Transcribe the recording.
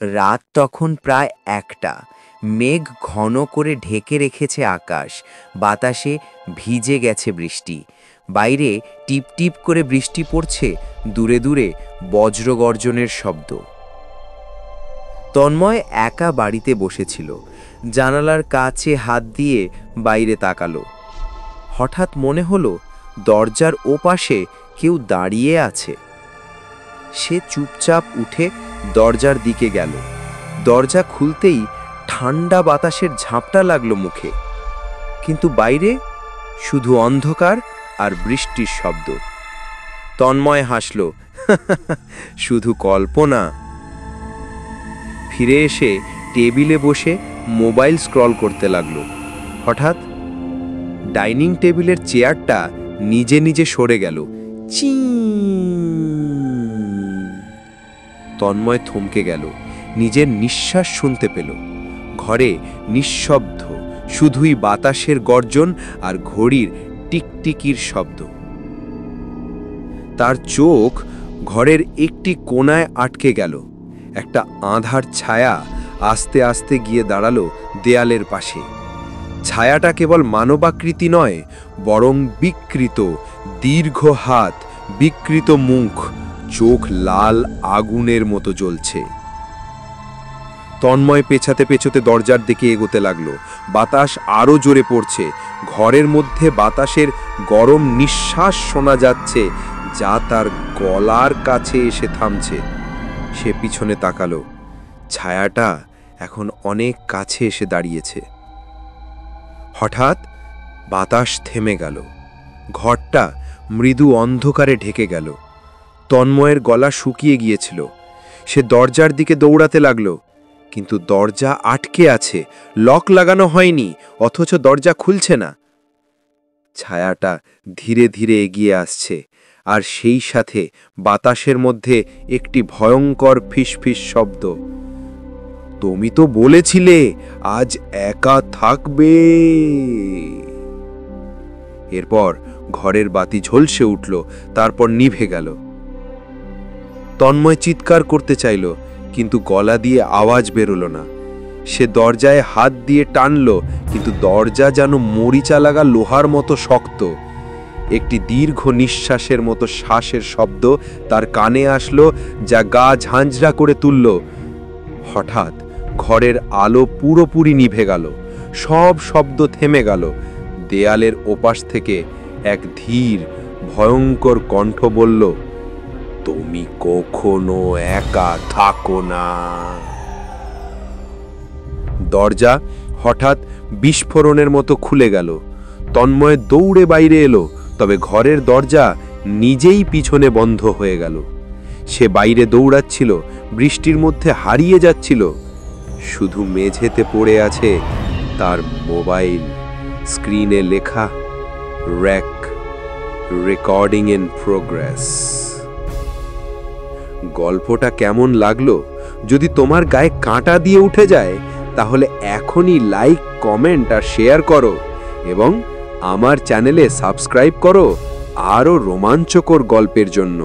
রাত তখন প্রায় 1টা। মেঘ ঘন করে ঢেকে রেখেছে আকাশ, বাতাসে ভিজে গেছে বৃষ্টি। বাইরে টিপ টিপ করে বৃষ্টি পড়ছে, দূরে দূরে বজ্রগর্জনের শব্দ। তন্ময় একা বাড়িতে বসেছিল, জানালার কাছে হাত দিয়ে বাইরে তাকালো। হঠাৎ মনে হলো দরজার ওপাশে কেউ দাঁড়িয়ে আছে। সে চুপচাপ উঠে দরজার দিকে গেল। দরজা খুলতেই ঠান্ডা বাতাসের ঝাপটা লাগলো মুখে, কিন্তু বাইরে শুধু অন্ধকার আর বৃষ্টির শব্দ। তন্ময় হাসল, শুধু কল্পনা। ফিরে এসে টেবিলে বসে মোবাইল স্ক্রল করতে লাগলো। হঠাৎ ডাইনিং টেবিলের চেয়ারটা নিজে নিজে সরে গেল। চি তন্ময় থমকে গেল, নিজের নিঃশ্বাস শুনতে পেল। ঘরে নিঃশব্দ, শুধুই বাতাসের গর্জন আর ঘড়ির টিকটিকির শব্দ। তার চোখ ঘরের একটি কোণায় আটকে গেল। একটা আঁধার ছায়া আস্তে আস্তে গিয়ে দাঁড়ালো দেয়ালের পাশে। ছায়াটা কেবল মানবাকৃতি নয়, বরং বিকৃত, দীর্ঘ হাত, বিকৃত মুখ, চোখ লাল আগুনের মতো জ্বলছে। তন্ময় পেছাতে পেছাতে দরজার দিকে এগোতে লাগলো। বাতাস আরো জোরে পড়ছে। ঘরের মধ্যে বাতাসের গরম নিঃশ্বাস শোনা যাচ্ছে, যা তার গলার কাছে এসে থামছে। সে পিছনে তাকালো। ছায়াটা এখন অনেক কাছে এসে দাঁড়িয়েছে। হঠাৎ বাতাস থেমে গেল। ঘরটা মৃদু অন্ধকারে ঢেকে গেল। তন্ময়ের গলা শুকিয়ে গিয়েছিল। সে দরজার দিকে দৌড়াতে লাগলো, কিন্তু দরজা আটকে আছে, লক লাগানো হয়নি, অথচ দরজা খুলছে না। ছায়াটা ধীরে ধীরে এগিয়ে আসছে, আর সেই সাথে বাতাসের মধ্যে একটি ভয়ঙ্কর ফিসফিস শব্দ। তুমি তো বলেছিলে আজ একা থাকবে। এরপর ঘরের বাতি ঝলসে উঠল, তারপর নিভে গেল। তন্ময় চিৎকার করতে চাইল, কিন্তু গলা দিয়ে আওয়াজ বেরোলো না। সে দরজায় হাত দিয়ে টানল, কিন্তু দরজা যেন মরিচা লাগা লোহার মতো শক্ত। একটি দীর্ঘ নিঃশ্বাসের মতো শ্বাসের শব্দ তার কানে আসলো, যা গা ঝাঁঝরা করে তুলল। হঠাৎ ঘরের আলো পুরোপুরি নিভে গেল। সব শব্দ থেমে গেল। দেয়ালের ওপাশ থেকে এক ধীর, ভয়ঙ্কর কণ্ঠ বলল, তুমি কখনো একা থাকো না। দরজা হঠাৎ বিস্ফোরণের মতো খুলে গেল। তন্ময় দৌড়ে বাইরে এলো, তবে ঘরের দরজা নিজেই পিছনে বন্ধ হয়ে গেল। সে বাইরে দৌড়াচ্ছিল, বৃষ্টির মধ্যে হারিয়ে যাচ্ছিল। শুধু মেঝেতে পড়ে আছে তার মোবাইল, স্ক্রিনে লেখা রেক, রেকর্ডিং ইন প্রোগ্রেস। গল্পটা কেমন লাগলো? যদি তোমার গায়ে কাঁটা দিয়ে উঠে যায়, তাহলে এখনই লাইক, কমেন্ট আর শেয়ার করো, এবং আমার চ্যানেলে সাবস্ক্রাইব করো আরও রোমাঞ্চকর গল্পের জন্য।